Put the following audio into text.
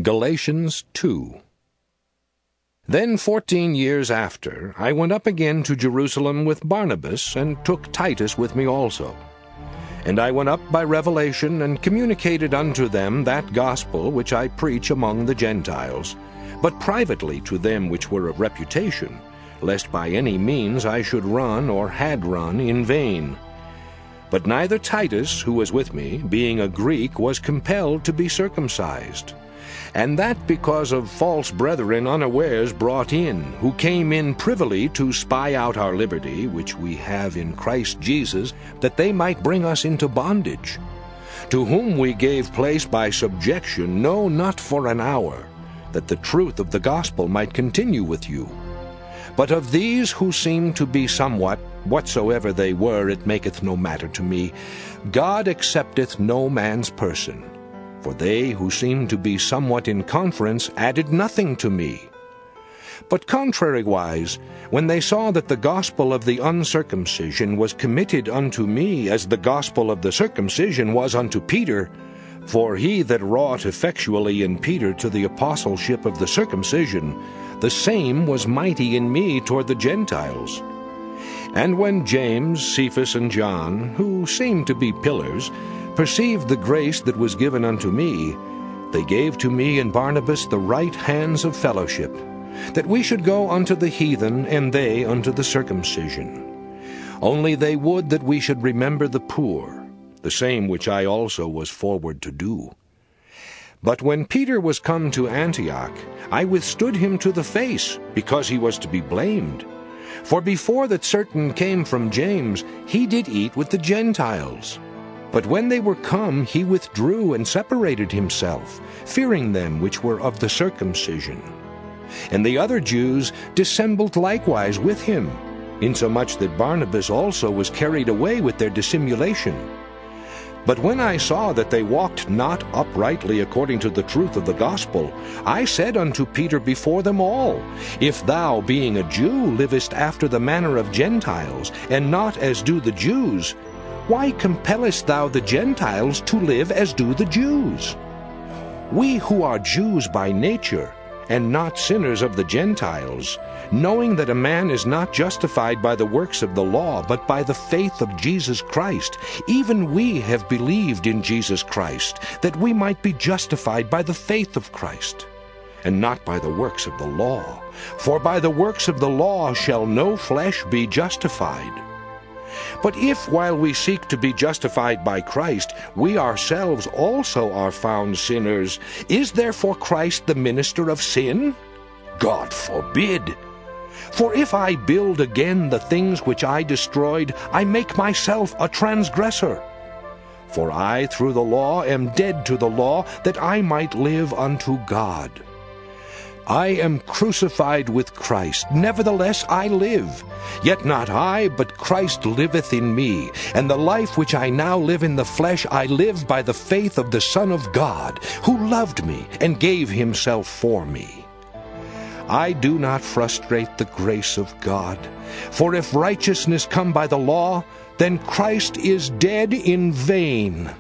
Galatians 2. Then 14 years after, I went up again to Jerusalem with Barnabas, and took Titus with me also. And I went up by revelation, and communicated unto them that gospel which I preach among the Gentiles, but privately to them which were of reputation, lest by any means I should run or had run in vain. But neither Titus, who was with me, being a Greek, was compelled to be circumcised, and that because of false brethren unawares brought in, who came in privily to spy out our liberty, which we have in Christ Jesus, that they might bring us into bondage, to whom we gave place by subjection, no, not for an hour, that the truth of the gospel might continue with you. But of these who seem to be somewhat, whatsoever they were, it maketh no matter to me. God accepteth no man's person. For they who seemed to be somewhat in conference added nothing to me. But contrariwise, when they saw that the gospel of the uncircumcision was committed unto me, as the gospel of the circumcision was unto Peter, for he that wrought effectually in Peter to the apostleship of the circumcision, the same was mighty in me toward the Gentiles. And when James, Cephas, and John, who seemed to be pillars, perceived the grace that was given unto me, they gave to me and Barnabas the right hands of fellowship, that we should go unto the heathen, and they unto the circumcision. Only they would that we should remember the poor, the same which I also was forward to do. But when Peter was come to Antioch, I withstood him to the face, because he was to be blamed. For before that certain came from James, he did eat with the Gentiles. But when they were come, he withdrew and separated himself, fearing them which were of the circumcision. And the other Jews dissembled likewise with him, insomuch that Barnabas also was carried away with their dissimulation. But when I saw that they walked not uprightly according to the truth of the gospel, I said unto Peter before them all, If thou, being a Jew, livest after the manner of Gentiles, and not as do the Jews, why compellest thou the Gentiles to live as do the Jews? We who are Jews by nature, and not sinners of the Gentiles, knowing that a man is not justified by the works of the law, but by the faith of Jesus Christ, even we have believed in Jesus Christ, that we might be justified by the faith of Christ, and not by the works of the law. For by the works of the law shall no flesh be justified. But if, while we seek to be justified by Christ, we ourselves also are found sinners, is therefore Christ the minister of sin? God forbid! For if I build again the things which I destroyed, I make myself a transgressor. For I through the law am dead to the law, that I might live unto God. I am crucified with Christ, nevertheless I live. Yet not I, but Christ liveth in me. And the life which I now live in the flesh I live by the faith of the Son of God, who loved me and gave himself for me. I do not frustrate the grace of God. For if righteousness come by the law, then Christ is dead in vain.